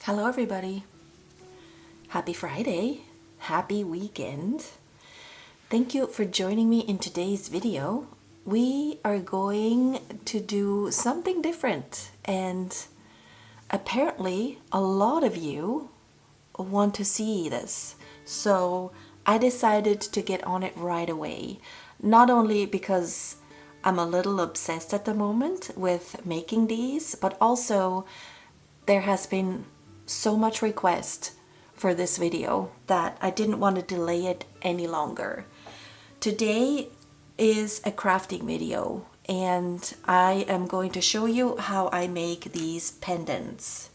Hello everybody. Happy Friday. Happy weekend. Thank you for joining me in today's video. We are going to do something different, and apparently a lot of you want to see this. So I decided to get on it right away. Not only because I'm a little obsessed at the moment with making these, but also there has been so much request for this video that I didn't want to delay it any longer. Today is a crafting video, and I am going to show you how I make these pendants.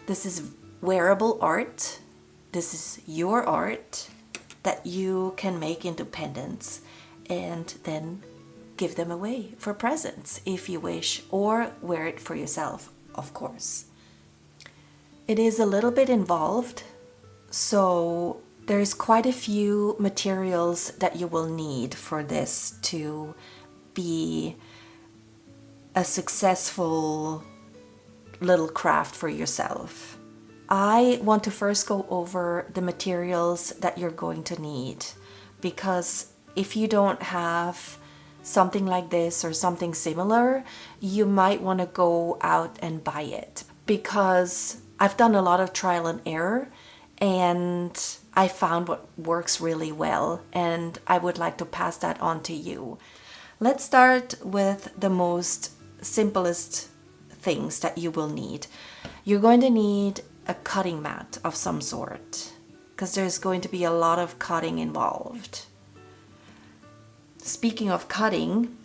This is wearable art. This is your art that you can make into pendants and then give them away for presents if you wish, or wear it for yourself, of course. It is a little bit involved, so there's quite a few materials that you will need for this to be a successful little craft for yourself. I want to first go over the materials that you're going to need, because if you don't have something like this or something similar, you might want to go out and buy it, because I've done a lot of trial and error and I found what works really well, and I would like to pass that on to you. Let's start with the most simplest things that you will need. You're going to need a cutting mat of some sort, because there's going to be a lot of cutting involved. Speaking of cutting,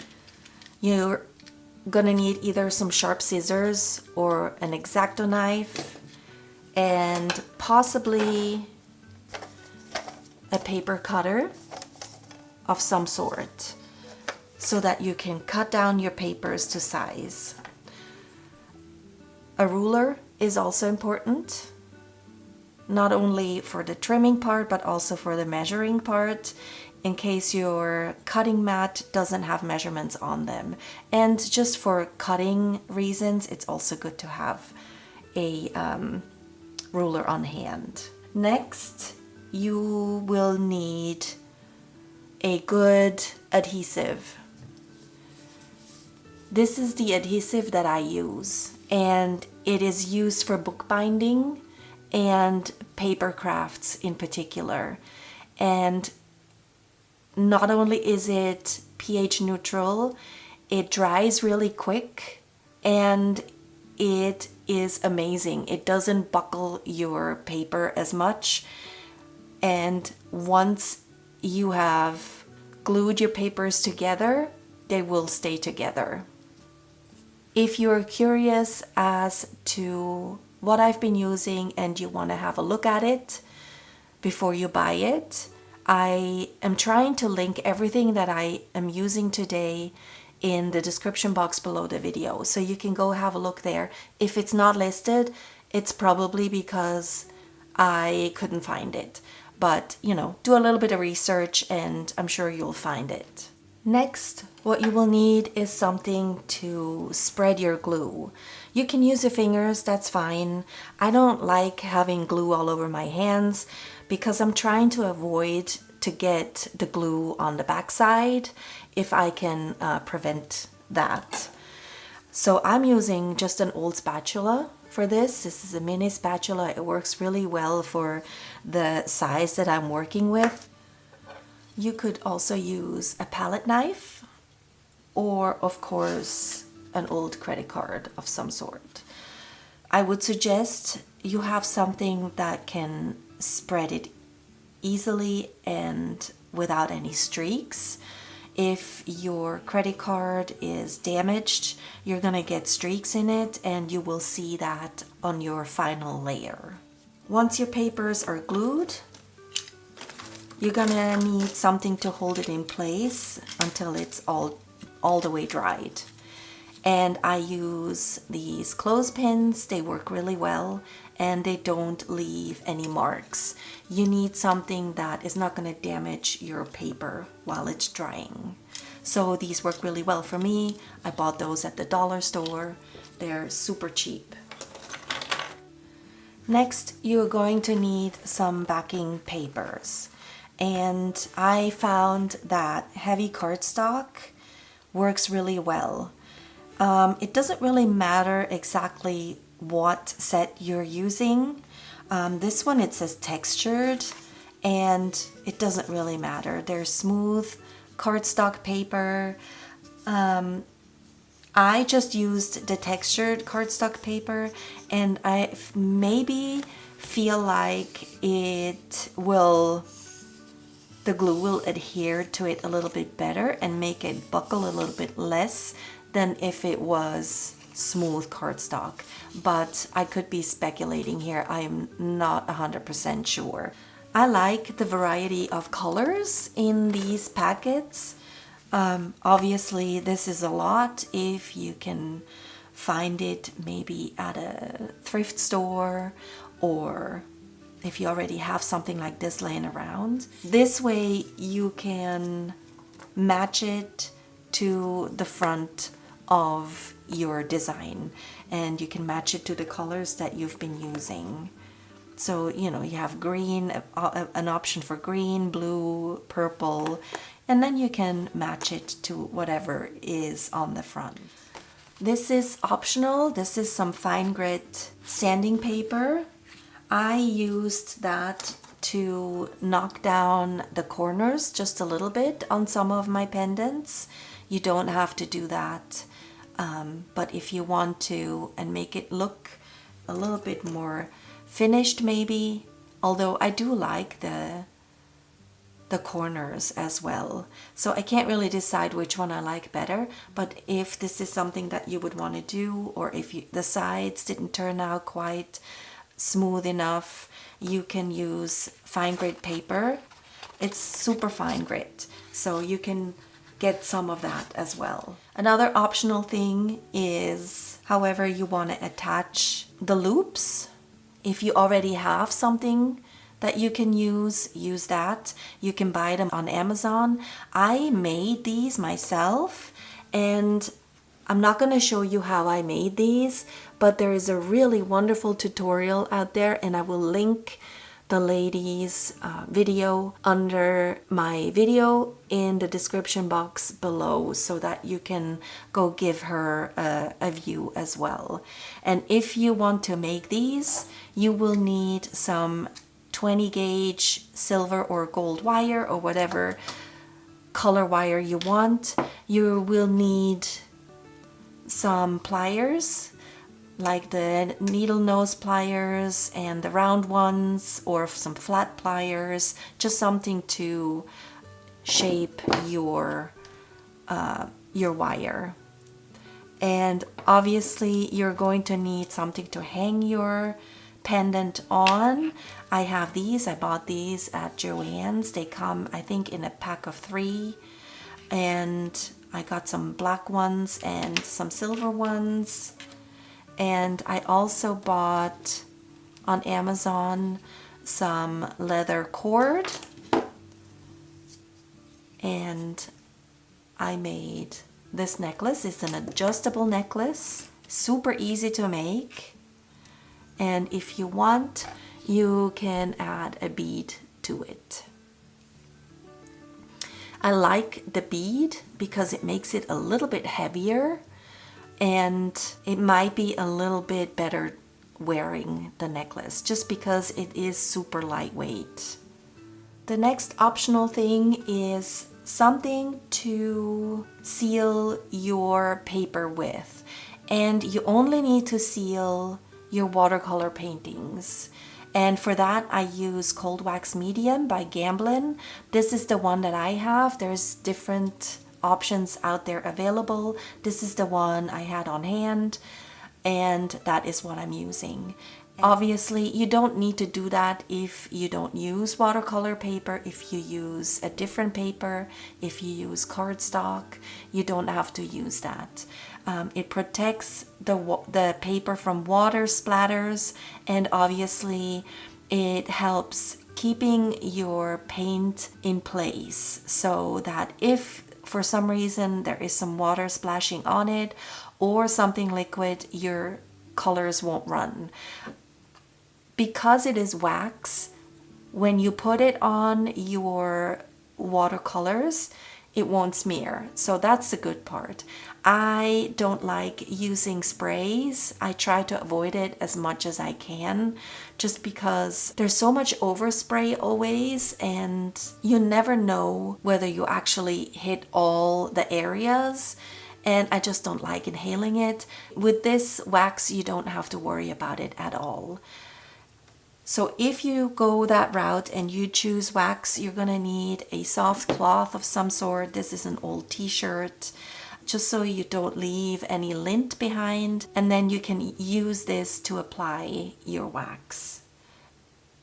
you're gonna need either some sharp scissors or an X-Acto knife, and possibly a paper cutter of some sort, so that you can cut down your papers to size. A ruler is also important, not only for the trimming part but also for the measuring part, in case your cutting mat doesn't have measurements on them. And just for cutting reasons, it's also good to have a ruler on hand. Next, you will need a good adhesive. This is the adhesive that I use, and it is used for bookbinding and paper crafts in particular. And not only is it pH neutral, it dries really quick, and it is amazing. It doesn't buckle your paper as much, and once you have glued your papers together, they will stay together. If you're curious as to what I've been using and you want to have a look at it before you buy it, I am trying to link everything that I am using today in the description box below the video, so you can go have a look there. If it's not listed, it's probably because I couldn't find it, but you know, do a little bit of research and I'm sure you'll find it. Next, what you will need is something to spread your glue. You can use your fingers, that's fine. I don't like having glue all over my hands because I'm trying to avoid to get the glue on the backside if I can prevent that. So I'm using just an old spatula for this. This is a mini spatula. It works really well for the size that I'm working with. You could also use a palette knife, or of course an old credit card of some sort. I would suggest you have something that can spread it easily and without any streaks. If your credit card is damaged, you're gonna get streaks in it, and you will see that on your final layer. Once your papers are glued, you're gonna need something to hold it in place until it's all the way dried. And I use these clothespins. They work really well and they don't leave any marks. You need something that is not going to damage your paper while it's drying. So these work really well for me. I bought those at the dollar store. They're super cheap. Next, you're going to need some backing papers. And I found that heavy cardstock works really well. It doesn't really matter exactly what set you're using. This one, it says textured, and it doesn't really matter. They're smooth cardstock paper. I just used the textured cardstock paper, and I maybe feel like the glue will adhere to it a little bit better and make it buckle a little bit less than if it was smooth cardstock. But I could be speculating here. I am not 100% sure. I like the variety of colors in these packets. Obviously, this is a lot if you can find it maybe at a thrift store, or if you already have something like this laying around. This way you can match it to the front of your design, and you can match it to the colors that you've been using. So, you know, you have green, an option for green, blue, purple, and then you can match it to whatever is on the front. This is optional. This is some fine grit sanding paper. I used that to knock down the corners just a little bit on some of my pendants. You don't have to do that, but if you want to and make it look a little bit more finished maybe, although I do like the corners as well. So I can't really decide which one I like better, but if this is something that you would want to do, or if the sides didn't turn out quite smooth enough, you can use fine grit paper. It's super fine grit, so you can get some of that as well. Another optional thing is however you want to attach the loops. If you already have something that you can use that. You can buy them on Amazon. I made these myself, and I'm not going to show you how I made these, but there is a really wonderful tutorial out there, and I will link the lady's video under my video in the description box below, so that you can go give her a view as well. And if you want to make these, you will need some 20 gauge silver or gold wire, or whatever color wire you want. You will need some pliers, like the needle nose pliers and the round ones, or some flat pliers, just something to shape your wire. And obviously you're going to need something to hang your pendant on. I have these. I bought these at Joann's. They come, I think, in a pack of 3, and I got some black ones and some silver ones. And I also bought on Amazon some leather cord, and I made this necklace. It's an adjustable necklace, super easy to make. And if you want, you can add a bead to it. I like the bead because it makes it a little bit heavier, and it might be a little bit better wearing the necklace just because it is super lightweight. The next optional thing is something to seal your paper with, and you only need to seal your watercolor paintings. And for that, I use Cold Wax Medium by Gamblin. This is the one that I have. There's different options out there available. This is the one I had on hand, and that is what I'm using. Obviously, you don't need to do that if you don't use watercolor paper. If you use a different paper, if you use cardstock, you don't have to use that. It protects the paper from water splatters, and obviously it helps keeping your paint in place, so that if for some reason there is some water splashing on it or something liquid, your colors won't run. because it is wax, when you put it on your watercolors, it won't smear. So that's the good part. I don't like using sprays. I try to avoid it as much as I can, just because there's so much overspray always, and you never know whether you actually hit all the areas. And I just don't like inhaling it. With this wax, you don't have to worry about it at all. So if you go that route and you choose wax, you're gonna need a soft cloth of some sort. This is an old t-shirt, just so you don't leave any lint behind. And then you can use this to apply your wax.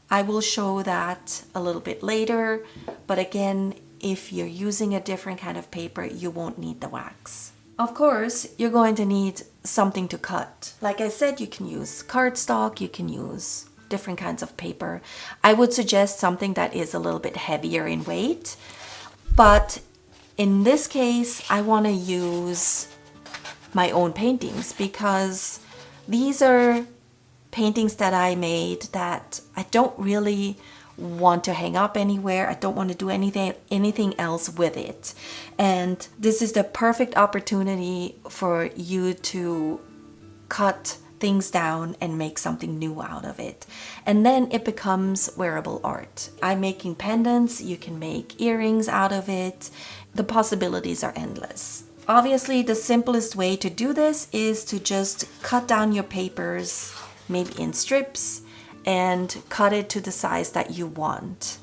I will show that a little bit later, but again, if you're using a different kind of paper, you won't need the wax. Of course, you're going to need something to cut. Like I said, you can use cardstock, you can use different kinds of paper. I would suggest something that is a little bit heavier in weight, but in this case, I want to use my own paintings because these are paintings that I made that I don't really want to hang up anywhere. I don't want to do anything else with it. And this is the perfect opportunity for you to cut things down and make something new out of it. And then it becomes wearable art. I'm making pendants, you can make earrings out of it. The possibilities are endless. Obviously, the simplest way to do this is to just cut down your papers, maybe in strips, and cut it to the size that you want.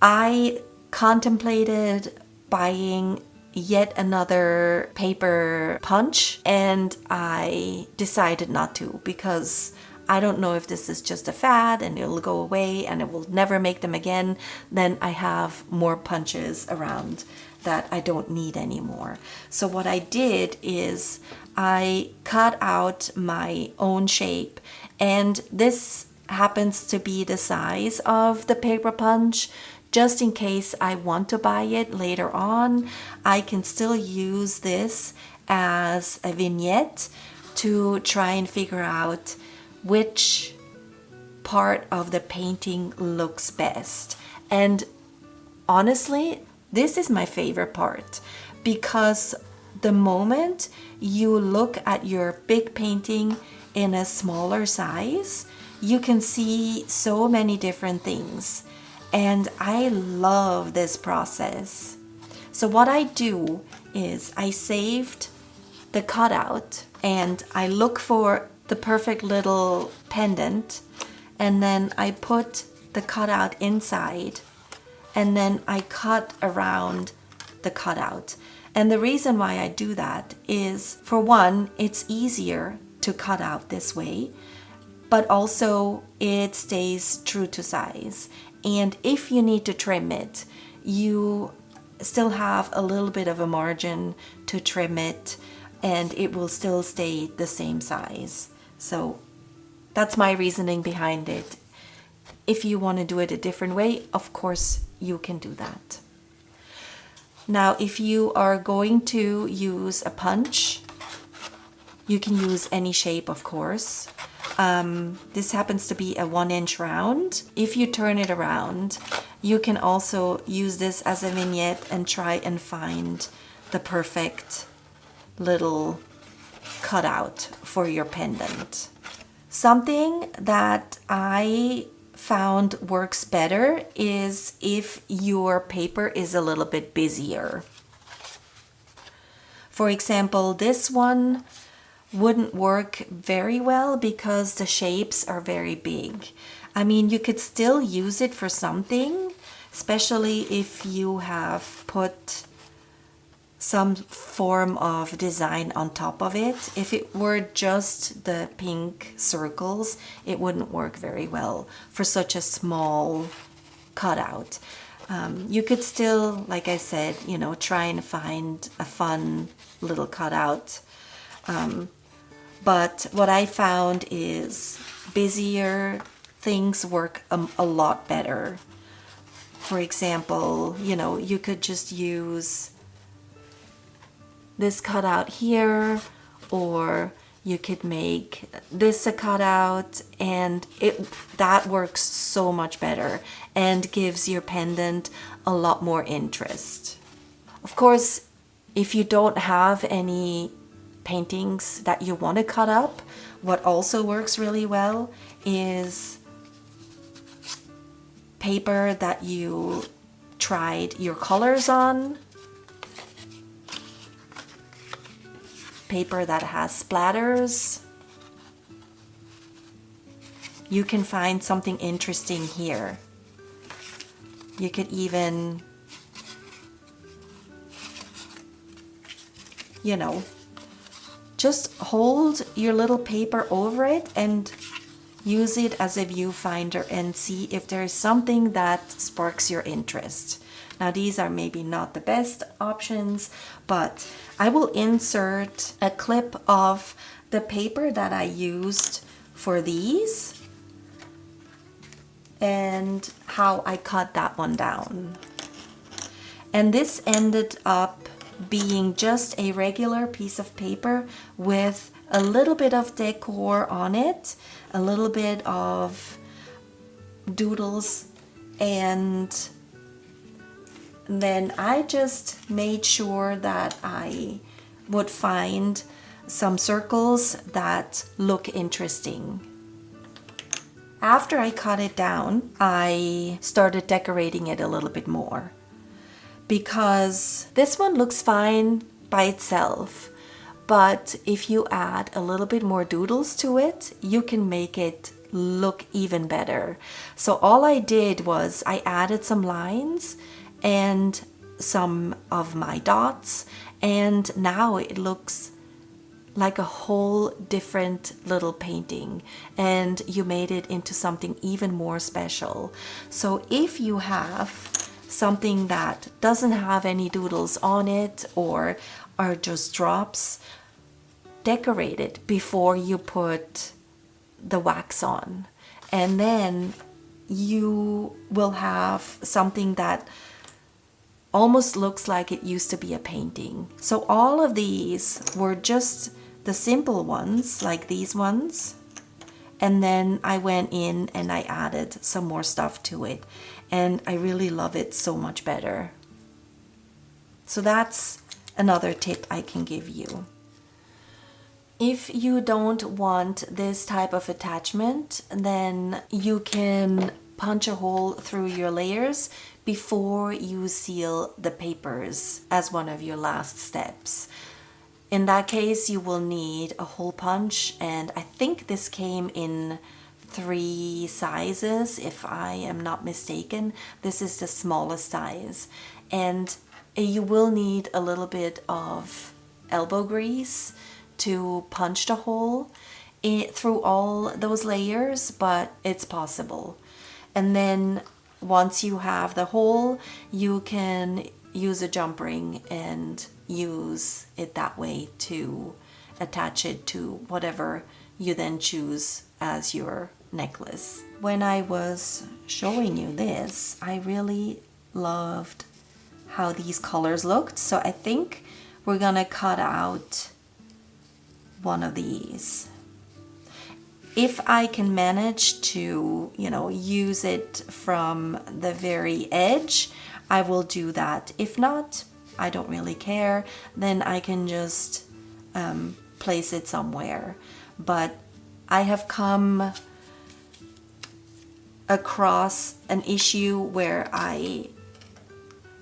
I contemplated buying yet another paper punch, and I decided not to because I don't know if this is just a fad and it'll go away and it will never make them again. Then I have more punches around that I don't need anymore. So what I did is I cut out my own shape, and this happens to be the size of the paper punch. Just in case I want to buy it later on, I can still use this as a vignette to try and figure out which part of the painting looks best. And honestly, this is my favorite part, because the moment you look at your big painting in a smaller size, you can see so many different things. And I love this process. So what I do is I saved the cutout and I look for the perfect little pendant, and then I put the cutout inside, and then I cut around the cutout. And the reason why I do that is, for one, it's easier to cut out this way, but also it stays true to size. And if you need to trim it, you still have a little bit of a margin to trim it, and it will still stay the same size. So that's my reasoning behind it. If you want to do it a different way, of course you can do that. Now, if you are going to use a punch, you can use any shape, of course. This happens to be a 1-inch round. If you turn it around, you can also use this as a vignette and try and find the perfect little cutout for your pendant. Something that I found works better is if your paper is a little bit busier. For example, this one wouldn't work very well because the shapes are very big. I mean, you could still use it for something, especially if you have put some form of design on top of it. If it were just the pink circles, it wouldn't work very well for such a small cutout. You could still, like I said, try and find a fun little cutout. But what I found is busier things work a lot better. For example, you could just use this cutout here, or You could make this a cutout, and that works so much better and gives your pendant a lot more interest. Of course, if you don't have any paintings that you want to cut up, what also works really well is paper that you tried your colors on, paper that has splatters. You can find something interesting here. You could even, you know, just hold your little paper over it and use it as a viewfinder and see if there's something that sparks your interest. Now, these are maybe not the best options, but I will insert a clip of the paper that I used for these and how I cut that one down. And this ended up being just a regular piece of paper with a little bit of decor on it, a little bit of doodles, and then I just made sure that I would find some circles that look interesting. After I cut it down, I started decorating it a little bit more, because this one looks fine by itself, but if you add a little bit more doodles to it, you can make it look even better. So all I did was I added some lines and some of my dots, and now it looks like a whole different little painting, and you made it into something even more special. So if you have something that doesn't have any doodles on it or are just drops, decorate it before you put the wax on, and then you will have something that almost looks like it used to be a painting. So all of these were just the simple ones, like these ones, and then I went in and I added some more stuff to it, and I really love it so much better. So that's another tip I can give you. If you don't want this type of attachment, then you can punch a hole through your layers before you seal the papers as one of your last steps. In that case, you will need a hole punch, and I think this came in 3 sizes, if I am not mistaken. This is the smallest size, and you will need a little bit of elbow grease to punch the hole through all those layers, but it's possible. And then once you have the hole, you can use a jump ring and use it that way to attach it to whatever you then choose as your necklace. When I was showing you this, I really loved how these colors looked, so I think we're gonna cut out one of these. If I can manage to, use it from the very edge, I will do that. If not, I don't really care. Then I can just place it somewhere. But I have come across an issue where I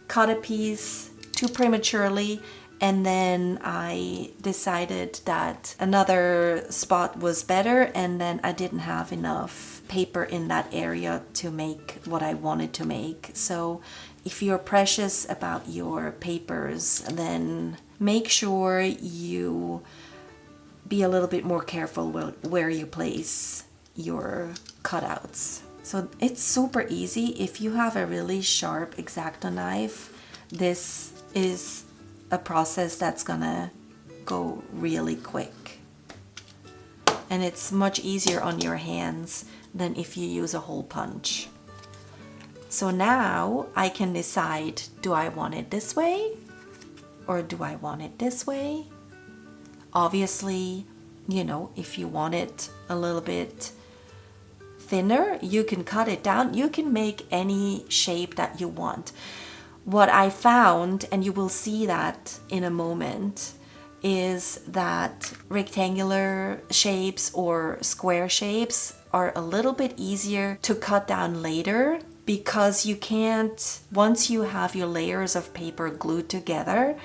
cut a piece too prematurely, and then I decided that another spot was better, and then I didn't have enough paper in that area to make what I wanted to make. So if you're precious about your papers, then make sure you be a little bit more careful where you place your cutouts. So it's super easy. If you have a really sharp X-Acto knife, this is a process that's gonna go really quick. And it's much easier on your hands than if you use a hole punch. So now I can decide, do I want it this way or do I want it this way? Obviously, you know, if you want it a little bit thinner, you can cut it down. You can make any shape that you want. What I found, and you will see that in a moment, is that rectangular shapes or square shapes are a little bit easier to cut down later, because you can't, once you have your layers of paper glued together,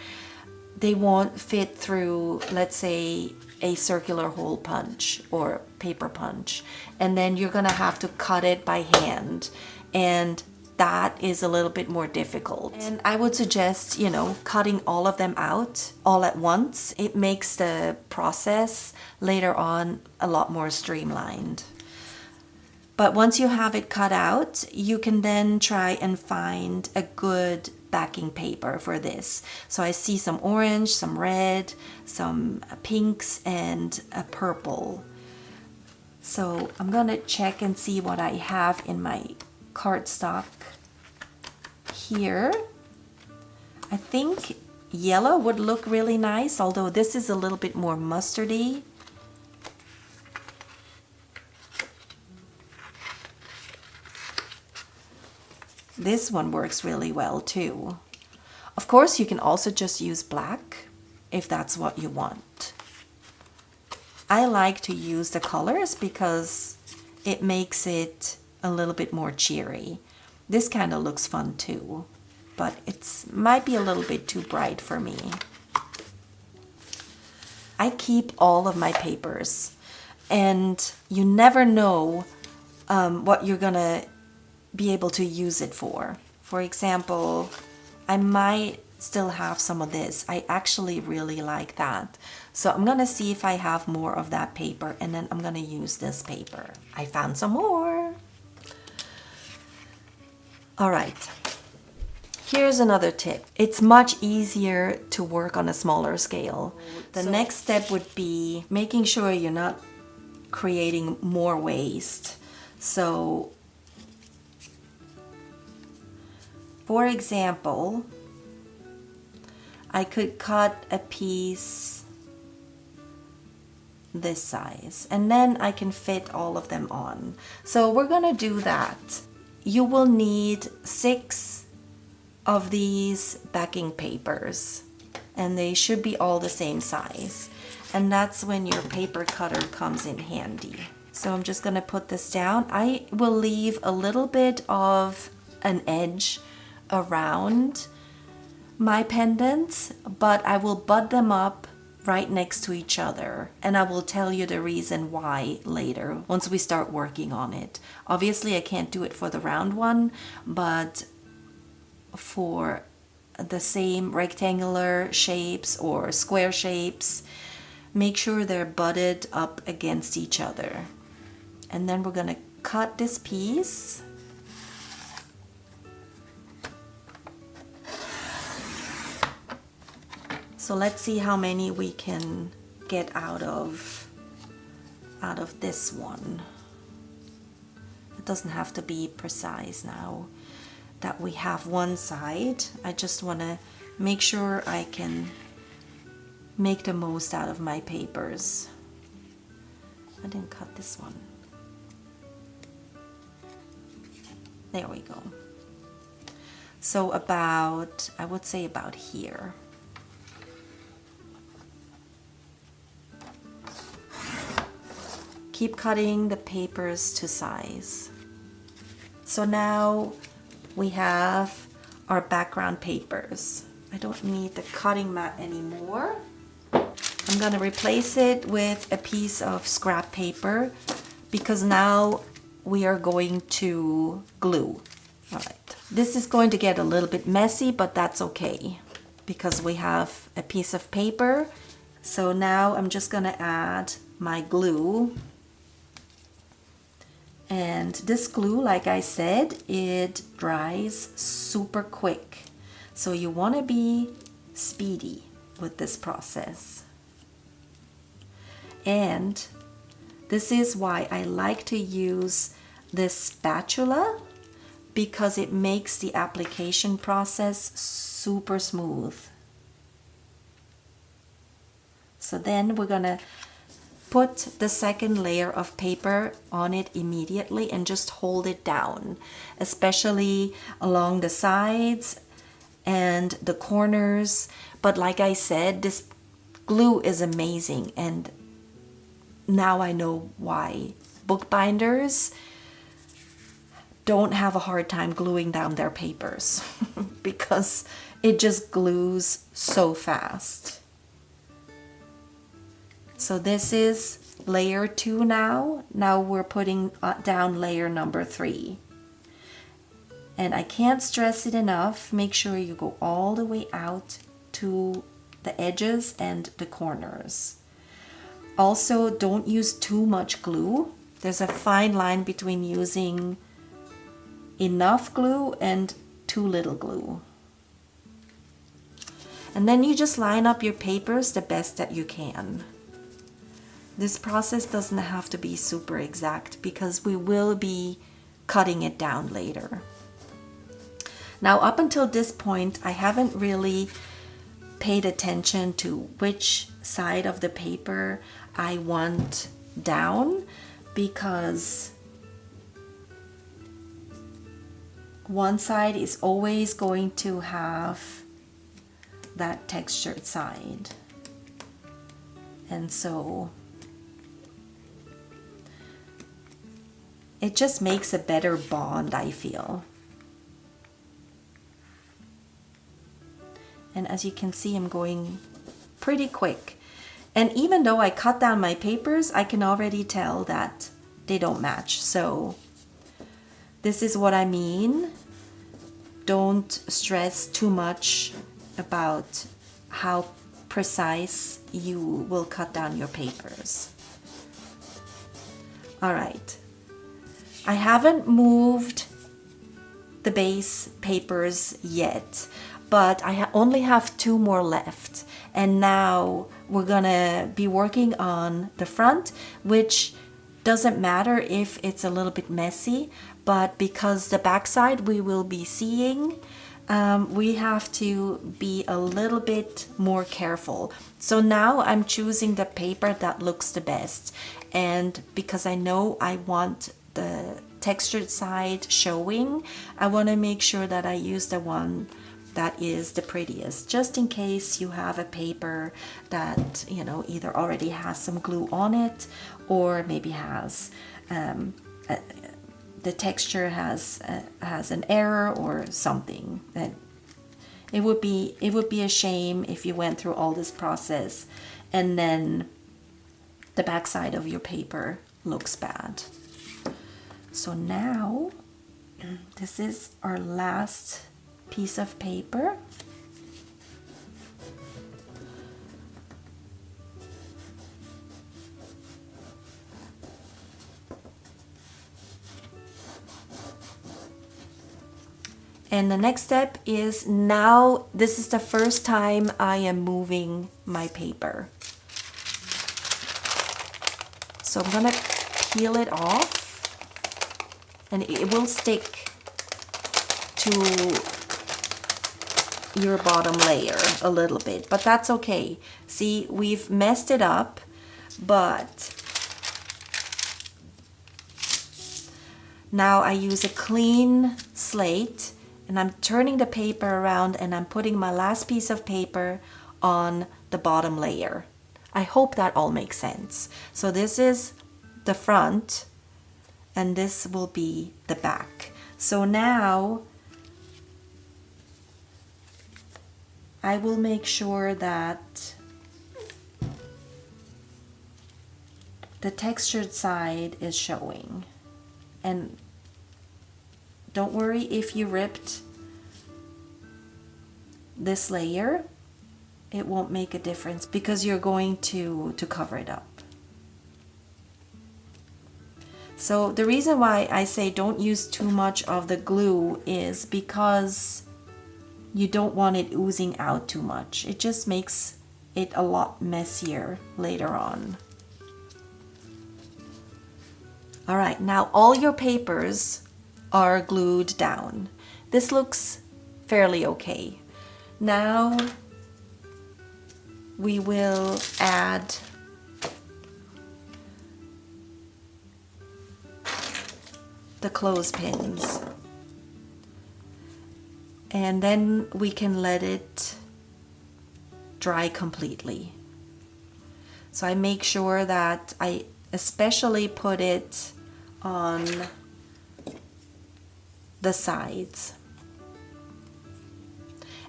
they won't fit through, let's say, a circular hole punch or paper punch. And then you're gonna have to cut it by hand. And that is a little bit more difficult. And I would suggest, you know, cutting all of them out all at once. It makes the process later on a lot more streamlined. But once you have it cut out, you can then try and find a good backing paper for this. So I see some orange, some red, some pinks, and a purple. So I'm gonna check and see what I have in my cardstock here. I think yellow would look really nice, although this is a little bit more mustardy. This one works really well too. Of course, you can also just use black if that's what you want. I like to use the colors because it makes it a little bit more cheery. This kind of looks fun too, but it might be a little bit too bright for me. I keep all of my papers, and you never know what you're gonna be able to use it for. For example, I might still have some of this. I actually really like that. So I'm gonna see if I have more of that paper, and then I'm gonna use this paper. I found some more. All right, here's another tip. It's much easier to work on a smaller scale. The next step would be making sure you're not creating more waste. So, for example, I could cut a piece this size, and then I can fit all of them on. So we're gonna do that. You will need 6 of these backing papers, and they should be all the same size. And that's when your paper cutter comes in handy. So I'm just gonna put this down. I will leave a little bit of an edge around my pendants, but I will bud them up right next to each other, and I will tell you the reason why later once we start working on it. Obviously I can't do it for the round one, but for the same rectangular shapes or square shapes, make sure they're butted up against each other. And then we're gonna cut this piece. So let's see how many we can get out of this one. It doesn't have to be precise now that we have one side. I just want to make sure I can make the most out of my papers. I didn't cut this one. There we go. So about, I would say about here. Keep cutting the papers to size. So now we have our background papers. I don't need the cutting mat anymore. I'm gonna replace it with a piece of scrap paper because now we are going to glue. All right, this is going to get a little bit messy, but that's okay because we have a piece of paper. So now I'm just gonna add my glue. And this glue, like I said, it dries super quick. So you want to be speedy with this process. And this is why I like to use this spatula, because it makes the application process super smooth. So then we're gonna put the second layer of paper on it immediately and just hold it down, especially along the sides and the corners. But like I said, this glue is amazing, and now I know why bookbinders don't have a hard time gluing down their papers because it just glues so fast. So this is layer 2 now. Now we're putting down layer number 3. And I can't stress it enough, make sure you go all the way out to the edges and the corners. Also, don't use too much glue. There's a fine line between using enough glue and too little glue. And then you just line up your papers the best that you can. This process doesn't have to be super exact because we will be cutting it down later. Now, up until this point, I haven't really paid attention to which side of the paper I want down, because one side is always going to have that textured side. And so it just makes a better bond, I feel. And as you can see, I'm going pretty quick. And even though I cut down my papers, I can already tell that they don't match. So this is what I mean. Don't stress too much about how precise you will cut down your papers. All right. I haven't moved the base papers yet, but I only have 2 more left. And now we're gonna be working on the front, which doesn't matter if it's a little bit messy, but because the backside we will be seeing, we have to be a little bit more careful. So now I'm choosing the paper that looks the best. And because I know I want the textured side showing, I want to make sure that I use the one that is the prettiest, just in case you have a paper that, you know, either already has some glue on it or maybe has the texture has an error or something. And it would be a shame if you went through all this process and then the backside of your paper looks bad. So now this is our last piece of paper. And the next step is, now this is the first time I am moving my paper. So I'm gonna peel it off, and it will stick to your bottom layer a little bit, but that's okay. See, we've messed it up, but now I use a clean slate and I'm turning the paper around and I'm putting my last piece of paper on the bottom layer. I hope that all makes sense. So this is the front and this will be the back. So now I will make sure that the textured side is showing. And don't worry if you ripped this layer, it won't make a difference because you're going to cover it up. So the reason why I say don't use too much of the glue is because you don't want it oozing out too much. It just makes it a lot messier later on. All right, now all your papers are glued down. This looks fairly okay. Now we will add the clothespins. And then we can let it dry completely. So I make sure that I especially put it on the sides.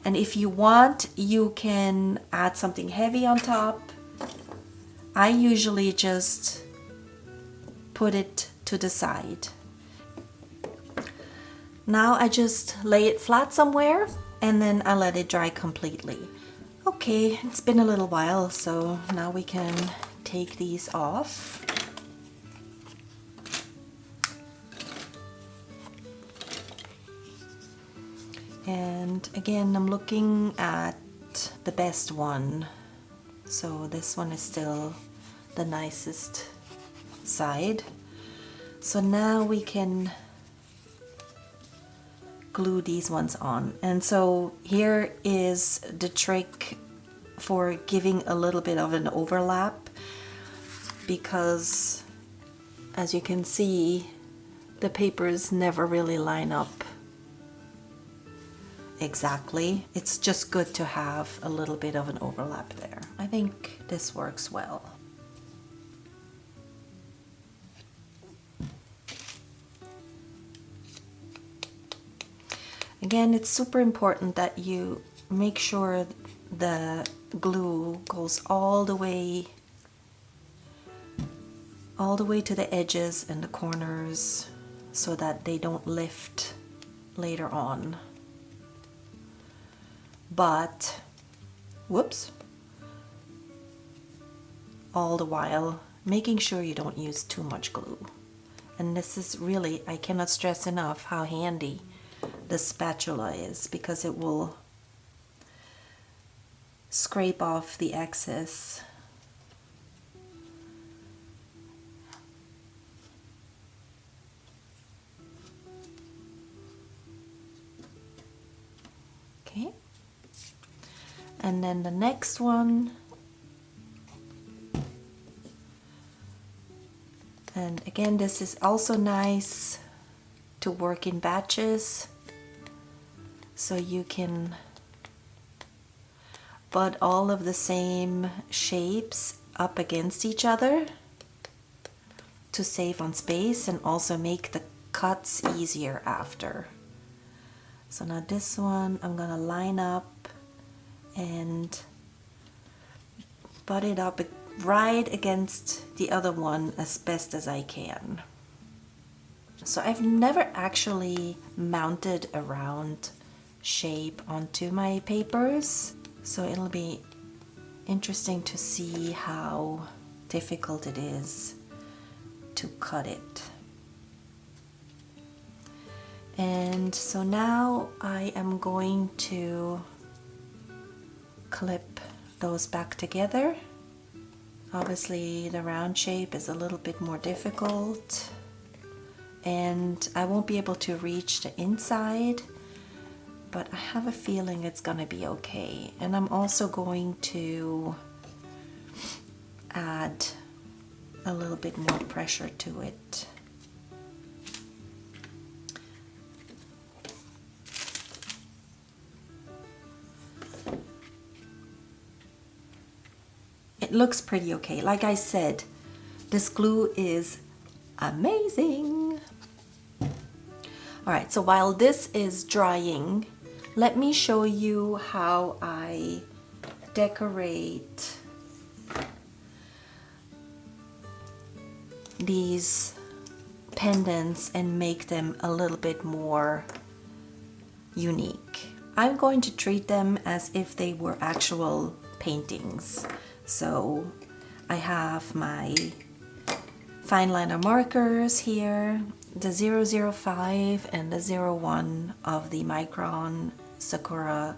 And if you want, you can add something heavy on top. I usually just put it to the side. Now I just lay it flat somewhere and then I let it dry completely. Okay, it's been a little while, so now we can take these off. And again, I'm looking at the best one. So this one is still the nicest side. So now we can glue these ones on. And so here is the trick for giving a little bit of an overlap, because as you can see, the papers never really line up exactly. It's just good to have a little bit of an overlap there. I think this works well. Again, it's super important that you make sure the glue goes all the way to the edges and the corners so that they don't lift later on. But, whoops, all the while making sure you don't use too much glue. And this is really, I cannot stress enough how handy the spatula is, because it will scrape off the excess. Okay. And then the next one. And again, this is also nice to work in batches, so you can butt all of the same shapes up against each other to save on space and also make the cuts easier after. So now this one I'm gonna line up and butt it up right against the other one as best as I can. So I've never actually mounted a round shape onto my papers, so it'll be interesting to see how difficult it is to cut it. And so now I am going to clip those back together. Obviously the round shape is a little bit more difficult and I won't be able to reach the inside, but I have a feeling it's gonna be okay. And I'm also going to add a little bit more pressure to it. It looks pretty okay. Like I said, this glue is amazing. All right, so while this is drying, let me show you how I decorate these pendants and make them a little bit more unique. I'm going to treat them as if they were actual paintings. So I have my fine liner markers here, the 005 and the 01 of the Micron Sakura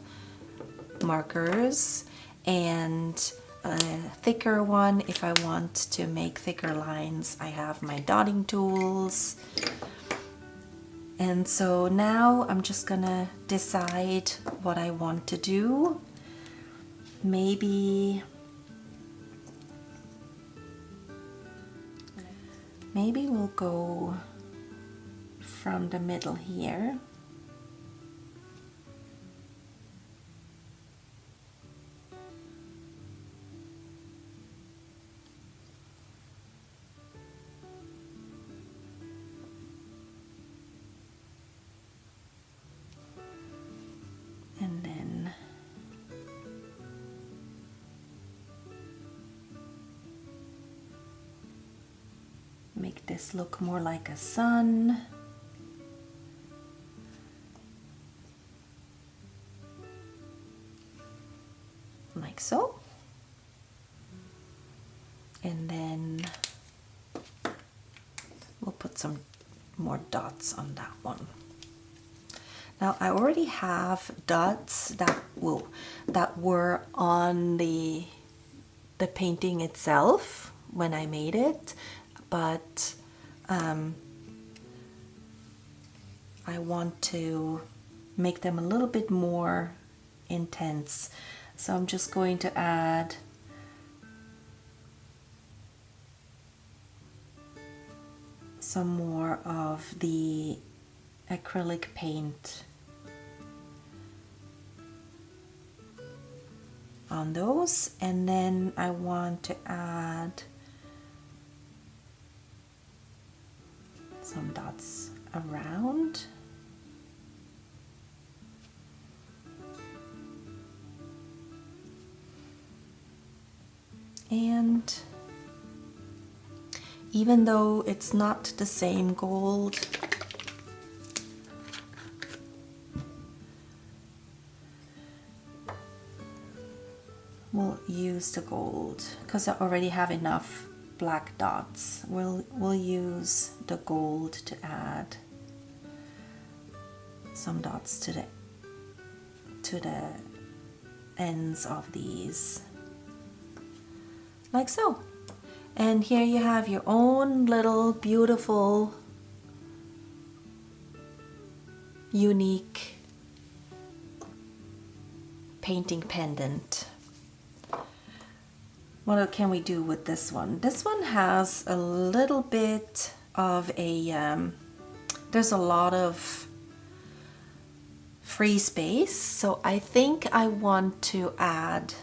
markers, and a thicker one if I want to make thicker lines. I have my dotting tools. And so now I'm just gonna decide what I want to do. Maybe we'll go from the middle here. And then make this look more like a sun. Like so. And then we'll put some more dots on that one. Now I already have dots that were on the painting itself when I made it, but I want to make them a little bit more intense. So I'm just going to add some more of the acrylic paint on those, and then I want to add some dots around. And even though it's not the same gold, we'll use the gold because I already have enough black dots. We'll use the gold to add some dots to the ends of these, like so. And here you have your own little beautiful unique painting pendant. What can we do with this one? This one has a little bit of a, there's a lot of free space, so I think I want to add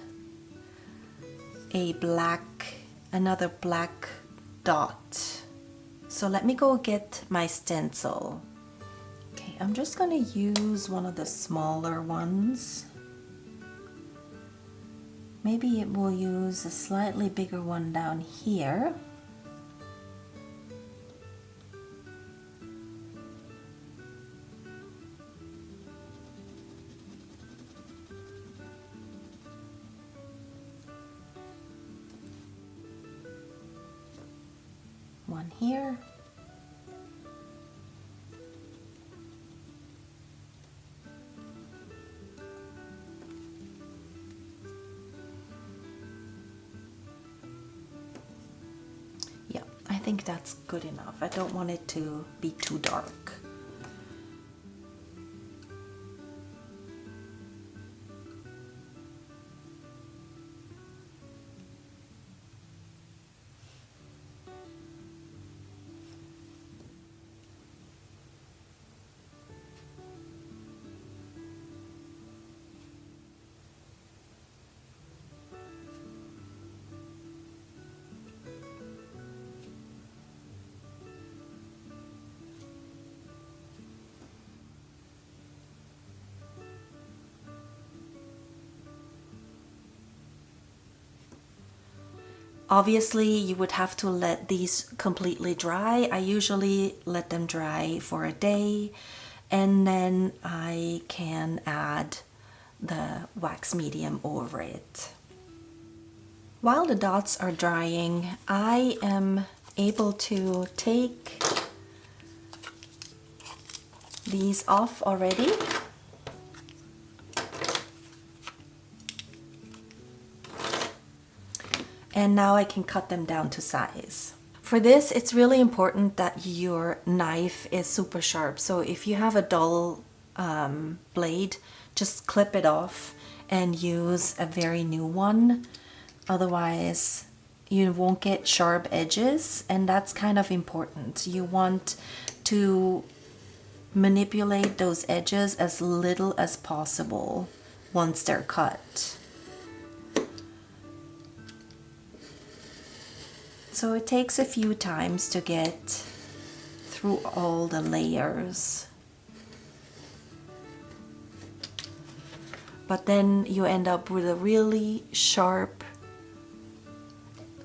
another black dot. So let me go get my stencil. Okay, I'm just gonna use one of the smaller ones. Maybe it will use a slightly bigger one down here. One here. Yeah, I think that's good enough. I don't want it to be too dark. Obviously, you would have to let these completely dry. I usually let them dry for a day, and then I can add the wax medium over it. While the dots are drying, I am able to take these off already. And now I can cut them down to size. For this, it's really important that your knife is super sharp. So if you have a dull blade, just clip it off and use a very new one. Otherwise, you won't get sharp edges, and that's kind of important. You want to manipulate those edges as little as possible once they're cut. So it takes a few times to get through all the layers. But then you end up with a really sharp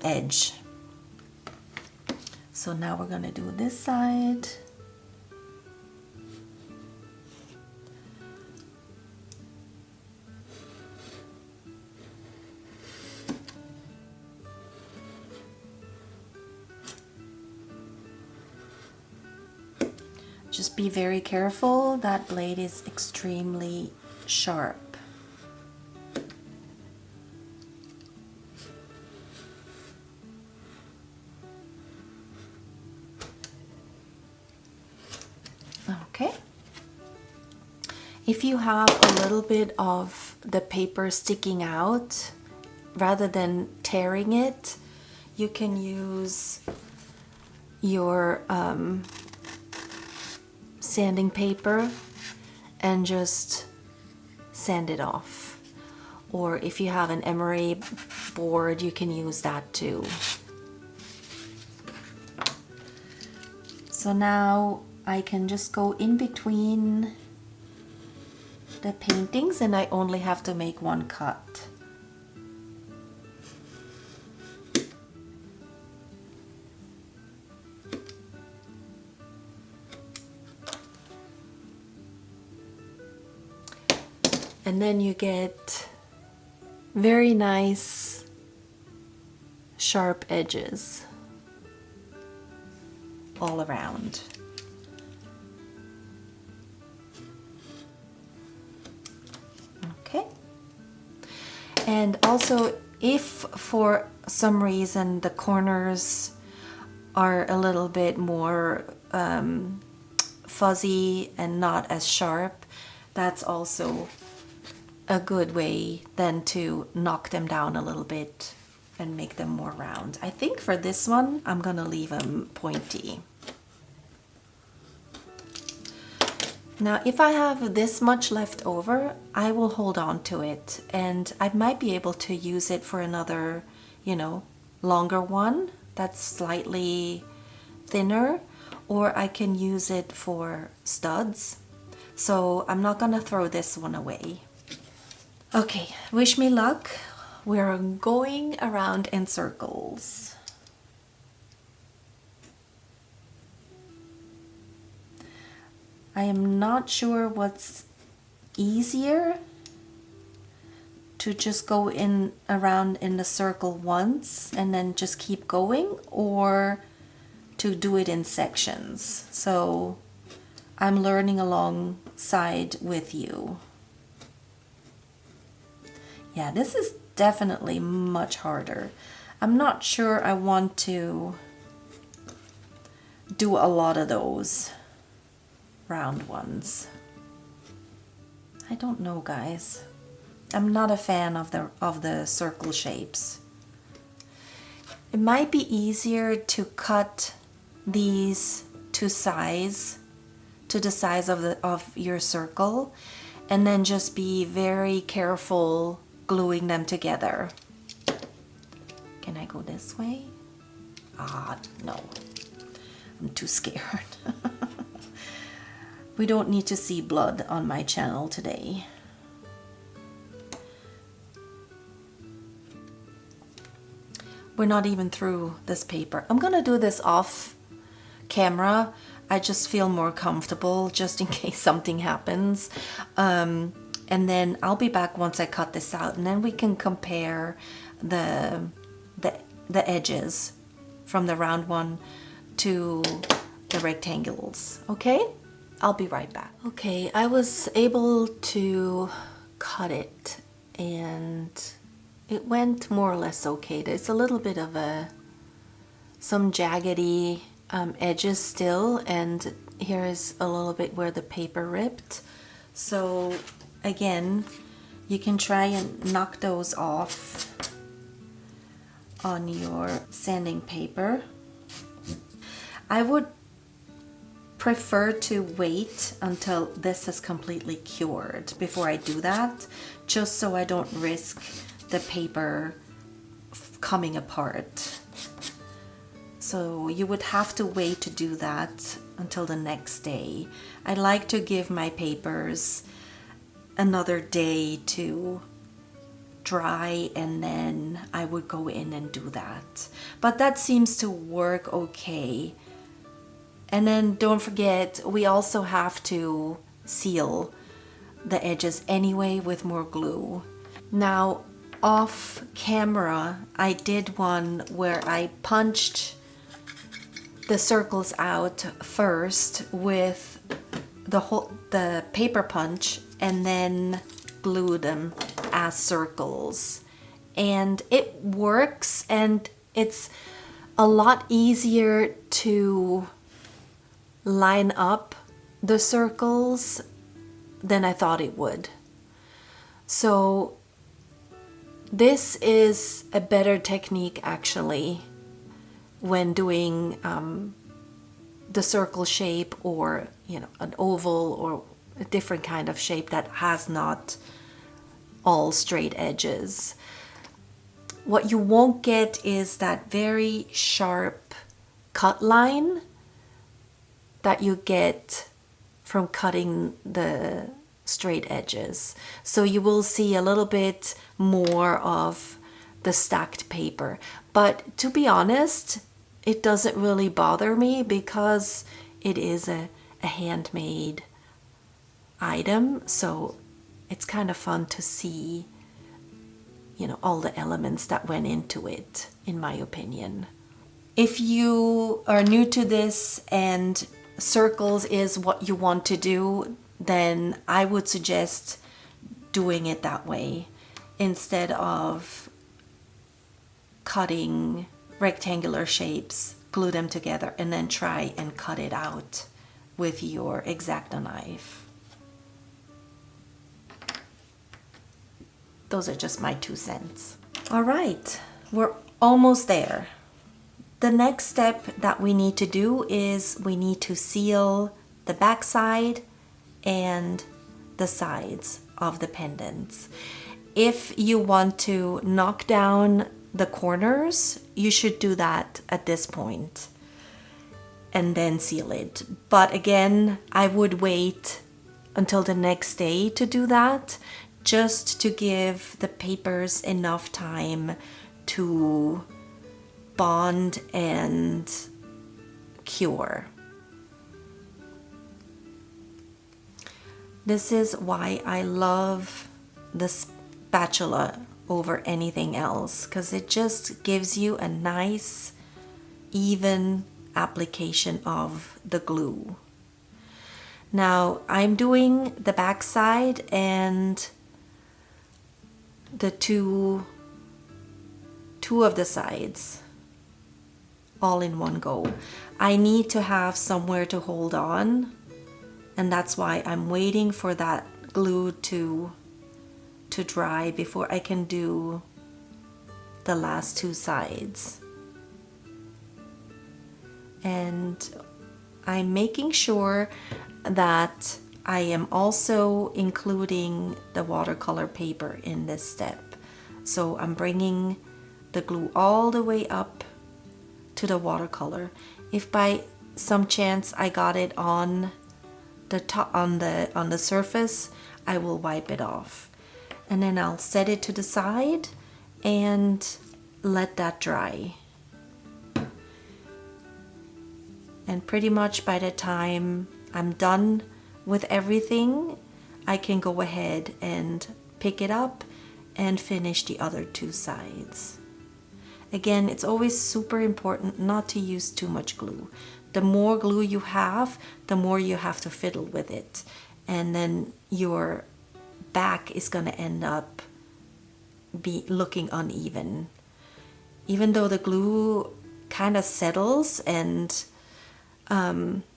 edge. So now we're going to do this side. Just be very careful, that blade is extremely sharp. Okay. If you have a little bit of the paper sticking out, rather than tearing it, you can use your sanding paper and just sand it off. Or if you have an emery board, you can use that too. So now I can just go in between the paintings and I only have to make one cut. And then you get very nice sharp edges all around. Okay. And also, if for some reason the corners are a little bit more fuzzy and not as sharp, that's also a good way then to knock them down a little bit and make them more round. I think for this one, I'm gonna leave them pointy. Now, if I have this much left over, I will hold on to it and I might be able to use it for another, you know, longer one that's slightly thinner, or I can use it for studs. So I'm not gonna throw this one away. Okay, wish me luck. We're going around in circles. I am not sure what's easier, to just go in around in the circle once and then just keep going, or to do it in sections. So I'm learning alongside with you. Yeah, this is definitely much harder. I'm not sure I want to do a lot of those round ones. I don't know, guys. I'm not a fan of the circle shapes. It might be easier to cut these to the size of your circle, and then just be very careful gluing them together. Can I go this way? Ah, no. I'm too scared. We don't need to see blood on my channel today. We're not even through this paper. I'm gonna do this off camera. I just feel more comfortable just in case something happens. And then I'll be back once I cut this out, and then we can compare the edges from the round one to the rectangles. Okay? I'll be right back. Okay, I was able to cut it and it went more or less okay. There's a little bit of some jaggedy edges still, and here is a little bit where the paper ripped. So again, you can try and knock those off on your sanding paper. I would prefer to wait until this is completely cured before I do that, just so I don't risk the paper coming apart. So you would have to wait to do that until the next day. I like to give my papers another day to dry, and then I would go in and do that. But that seems to work okay. And then don't forget, we also have to seal the edges anyway with more glue. Now, off camera, I did one where I punched the circles out first with the paper punch and then glue them as circles. And it works, and it's a lot easier to line up the circles than I thought it would. So this is a better technique actually when doing the circle shape, or an oval or a different kind of shape that has not all straight edges. What you won't get is that very sharp cut line that you get from cutting the straight edges. So you will see a little bit more of the stacked paper. But to be honest, it doesn't really bother me because it is a handmade item. So it's kind of fun to see, all the elements that went into it, in my opinion. If you are new to this and circles is what you want to do, then I would suggest doing it that way instead of cutting rectangular shapes, glue them together, and then try and cut it out with your X-Acto knife. Those are just my 2 cents. All right, we're almost there. The next step that we need to do is we need to seal the back side and the sides of the pendants. If you want to knock down the corners, you should do that at this point and then seal it. But again, I would wait until the next day to do that, just to give the papers enough time to bond and cure. This is why I love the spatula over anything else, because it just gives you a nice, even application of the glue. Now I'm doing the back side and the two of the sides all in one go. I need to have somewhere to hold on, and that's why I'm waiting for that glue to dry before I can do the last 2 sides. And I'm making sure that I am also including the watercolor paper in this step. So I'm bringing the glue all the way up to the watercolor. If by some chance I got it on the top, on the surface, I will wipe it off. And then I'll set it to the side and let that dry. And pretty much by the time I'm done with everything, I can go ahead and pick it up and finish the other 2 sides. Again, it's always super important not to use too much glue. The more glue you have, the more you have to fiddle with it. And then your back is going to end up looking uneven. Even though the glue kind of settles and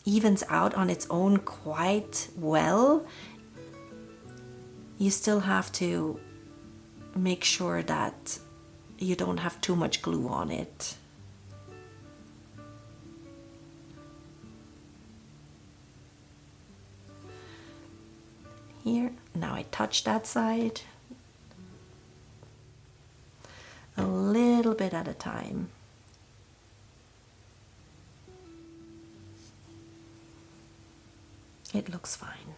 evens out on its own quite well, you still have to make sure that you don't have too much glue on it. here. Now I touch that side. A little bit at a time. It looks fine.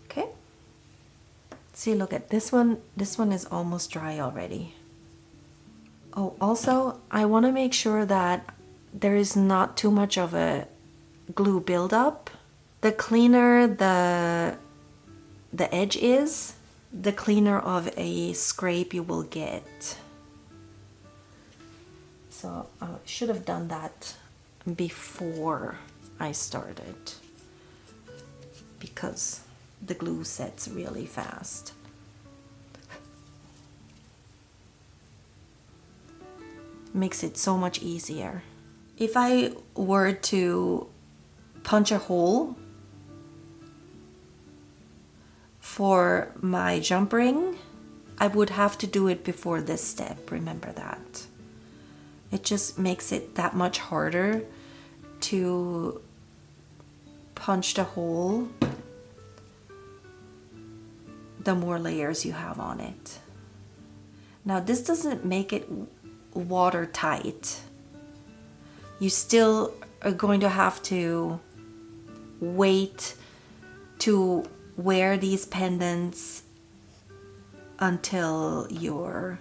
Okay. See, look at this one. This one is almost dry already. Oh, also, I want to make sure that there is not too much of a glue buildup. The cleaner the edge is, the cleaner of a scrape you will get. So I should have done that before I started, because the glue sets really fast. Makes it so much easier. If I were to punch a hole for my jump ring, I would have to do it before this step, remember that. It just makes it that much harder to punch the hole the more layers you have on it. Now this doesn't make it watertight. You still are going to have to wait to wear these pendants until your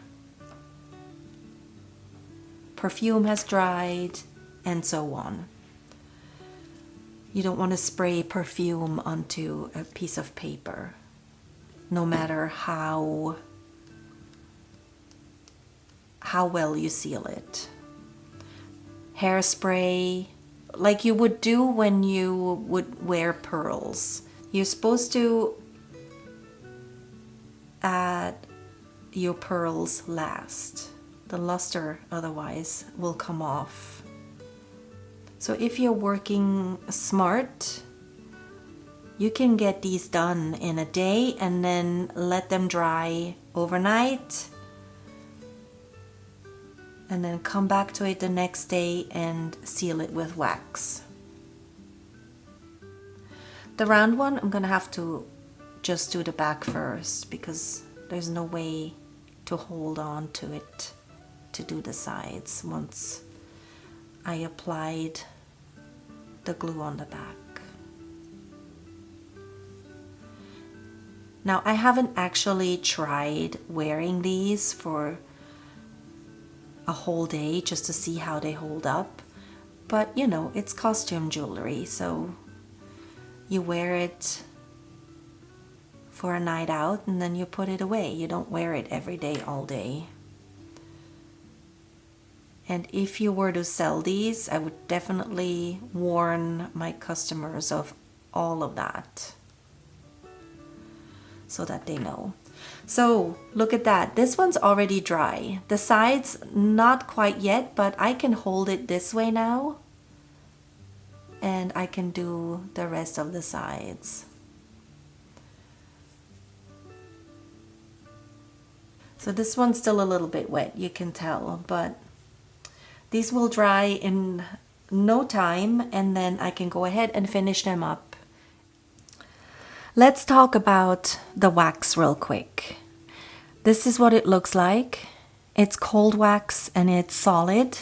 perfume has dried and so on. You don't want to spray perfume onto a piece of paper, no matter how well you seal it. Hairspray, like you would do when you would wear pearls. You're supposed to add your pearls last. The luster otherwise will come off. So if you're working smart, you can get these done in a day and then let them dry overnight, and then come back to it the next day and seal it with wax. The round one, I'm gonna have to just do the back first because there's no way to hold on to it to do the sides once I applied the glue on the back. Now I haven't actually tried wearing these for a whole day just to see how they hold up, but you know, it's costume jewelry, so you wear it for a night out and then you put it away. You don't wear it every day, all day. And if you were to sell these, I would definitely warn my customers of all of that so that they know. So look at that. This one's already dry. The sides, not quite yet, but I can hold it this way now. And I can do the rest of the sides. So this one's still a little bit wet, you can tell, but these will dry in no time and then I can go ahead and finish them up. Let's talk about the wax real quick. This is what it looks like. It's cold wax and it's solid.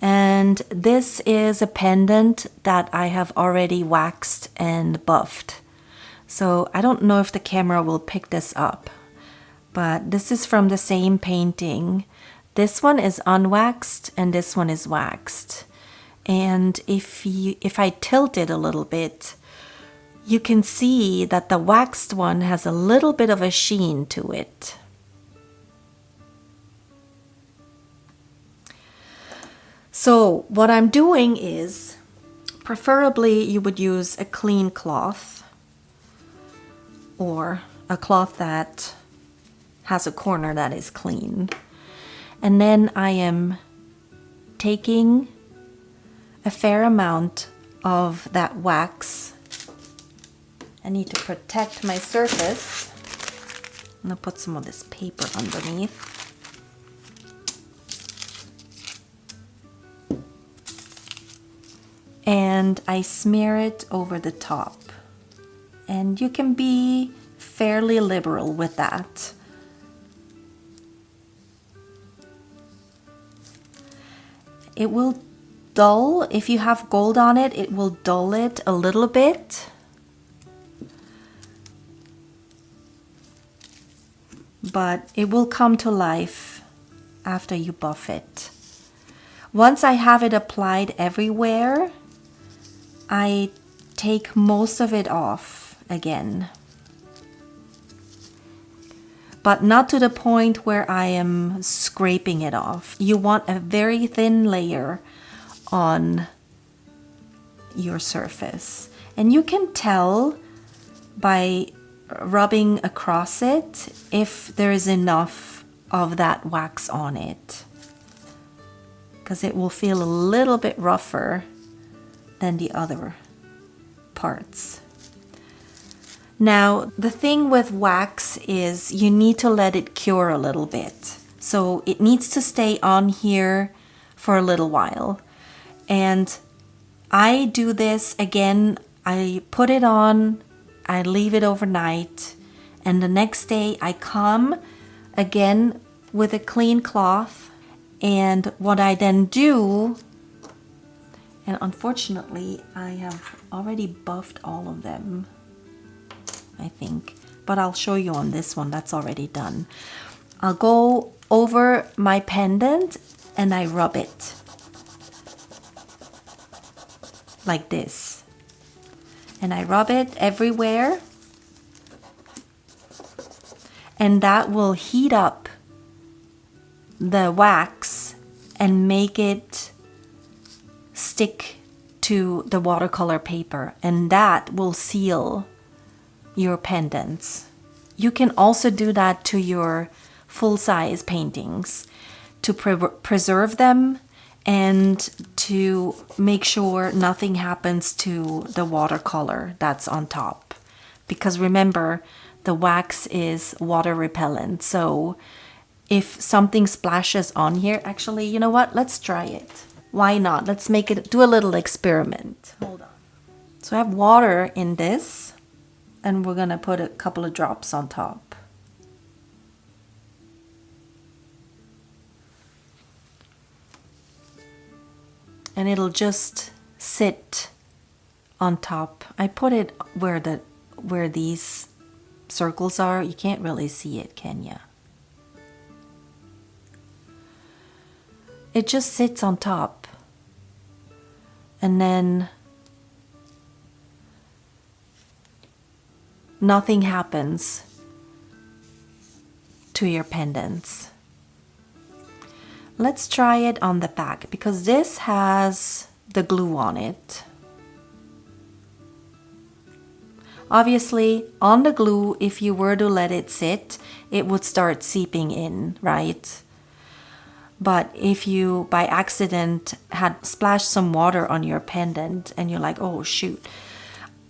And this is a pendant that I have already waxed and buffed. So I don't know if the camera will pick this up, but this is from the same painting. This one is unwaxed and this one is waxed. And if I tilt it a little bit, you can see that the waxed one has a little bit of a sheen to it. So what I'm doing is, preferably you would use a clean cloth or a cloth that has a corner that is clean. And then I am taking a fair amount of that wax. I need to protect my surface. I'm gonna put some of this paper underneath. And and I smear it over the top. And you can be fairly liberal with that. It will dull, if you have gold on it, it will dull it a little bit. But it will come to life after you buff it. Once I have it applied everywhere, I take most of it off again. But not to the point where I am scraping it off. You want a very thin layer on your surface. And you can tell by rubbing across it if there is enough of that wax on it, because it will feel a little bit rougher than the other parts. Now, the thing with wax is you need to let it cure a little bit. So it needs to stay on here for a little while. And I do this again, I put it on, I leave it overnight, and the next day I come again with a clean cloth. And what I then do, and unfortunately I have already buffed all of them, I think, but I'll show you on this one that's already done. I'll go over my pendant and I rub it like this. And I rub it everywhere, and that will heat up the wax and make it stick to the watercolor paper, and that will seal your pendants. You can also do that to your full-size paintings to preserve them and to make sure nothing happens to the watercolor that's on top. Because remember, the wax is water repellent. So if something splashes on here, actually, you know what? Let's try it. Why not? Let's make it, do a little experiment. Hold on. So I have water in this, and we're gonna put a couple of drops on top. And it'll just sit on top. I put it where these circles are. You can't really see it, can you? It just sits on top. And then nothing happens to your pendants. Let's try it on the back, because this has the glue on it. Obviously, on the glue, if you were to let it sit, it would start seeping in, right? But if you, by accident, had splashed some water on your pendant and you're like, oh shoot,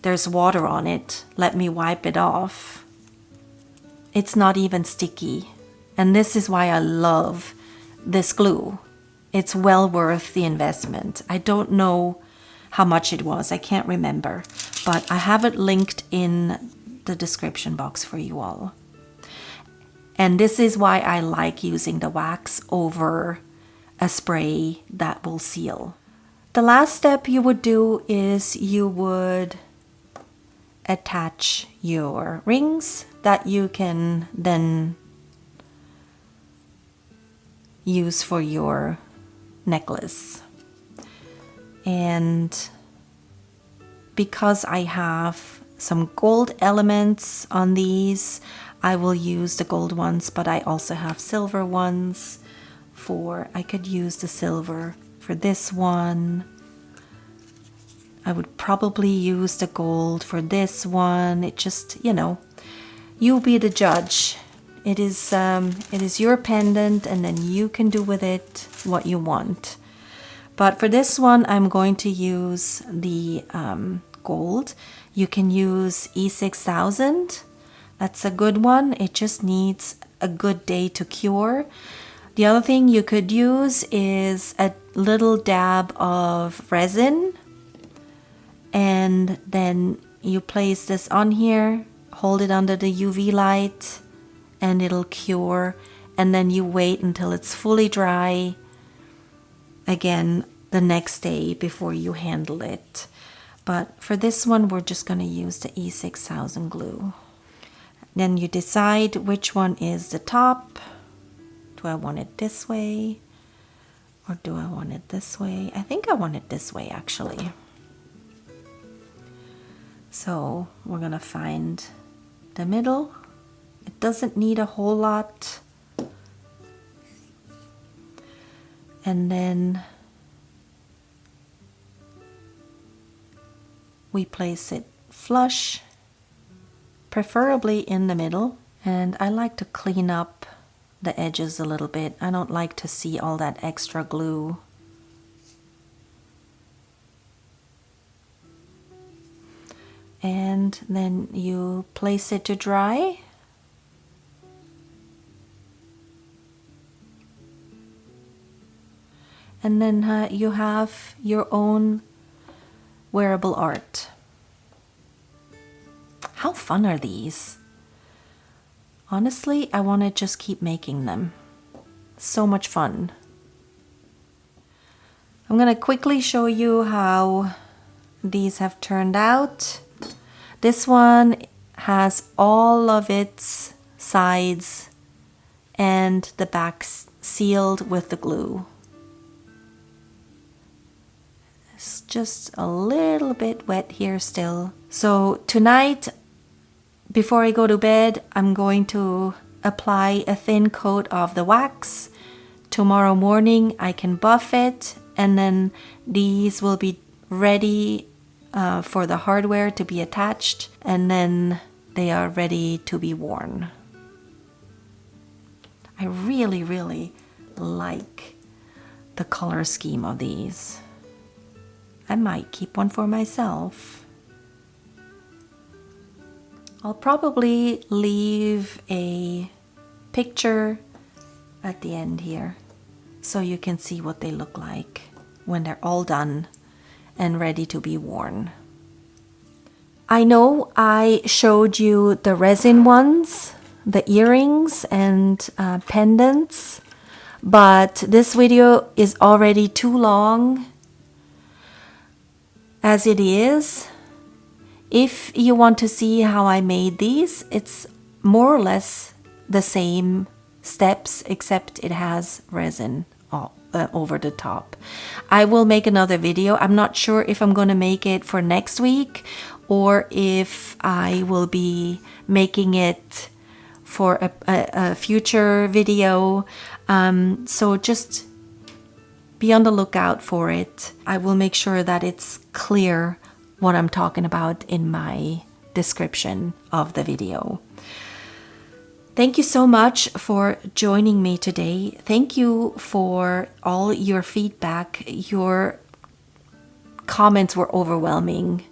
there's water on it, let me wipe it off. It's not even sticky. And this is why I love this glue. It's well worth the investment. I don't know how much it was. I can't remember. But I have it linked in the description box for you all. And this is why I like using the wax over a spray that will seal. The last step you would do is you would attach your rings that you can then use for your necklace. And because I have some gold elements on these, I will use the gold ones, but I also have silver ones I could use the silver for this one. I would probably use the gold for this one. It just, you know, you be the judge. It is your pendant, and then you can do with it what you want. But for this one, I'm going to use the gold. You can use E6000. That's a good one. It just needs a good day to cure. The other thing you could use is a little dab of resin and then you place this on here, hold it under the UV light, and it'll cure, and then you wait until it's fully dry again the next day before you handle it. But for this one, we're just going to use the E6000 glue. Then you decide which one is the top. Do I want it this way or do I want it this way? I think I want it this way actually. So we're going to find the middle. It doesn't need a whole lot. And then we place it flush, preferably in the middle. And I like to clean up the edges a little bit. I don't like to see all that extra glue. And then you place it to dry. And then you have your own wearable art. How fun are these? Honestly, I want to just keep making them. So much fun. I'm going to quickly show you how these have turned out. This one has all of its sides and the back sealed with the glue. It's just a little bit wet here still. So tonight, before I go to bed, I'm going to apply a thin coat of the wax. Tomorrow morning I can buff it, and then these will be ready for the hardware to be attached, and then they are ready to be worn. I really, really like the color scheme of these. I might keep one for myself. I'll probably leave a picture at the end here so you can see what they look like when they're all done and ready to be worn. I know I showed you the resin ones, the earrings and pendants, but this video is already too long as it is. If you want to see how I made these, it's more or less the same steps, except it has resin over the top. I will make another video. I'm not sure if I'm going to make it for next week or if I will be making it for a future video. So just be on the lookout for it. I will make sure that it's clear what I'm talking about in my description of the video. Thank you so much for joining me today. Thank you for all your feedback. Your comments were overwhelming.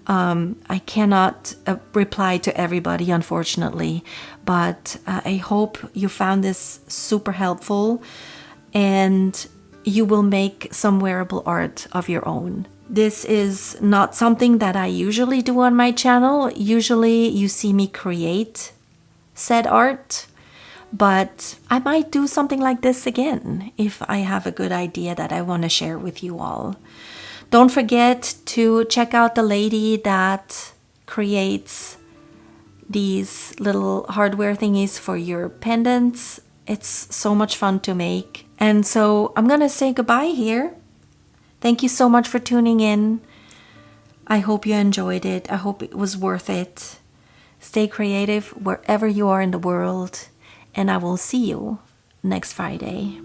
I cannot reply to everybody, unfortunately, but I hope you found this super helpful and you will make some wearable art of your own. This is not something that I usually do on my channel. Usually you see me create said art, but I might do something like this again if I have a good idea that I want to share with you all. Don't forget to check out the lady that creates these little hardware thingies for your pendants. It's so much fun to make. And so I'm gonna say goodbye here. Thank you so much for tuning in. I hope you enjoyed it. I hope it was worth it. Stay creative wherever you are in the world, and I will see you next Friday.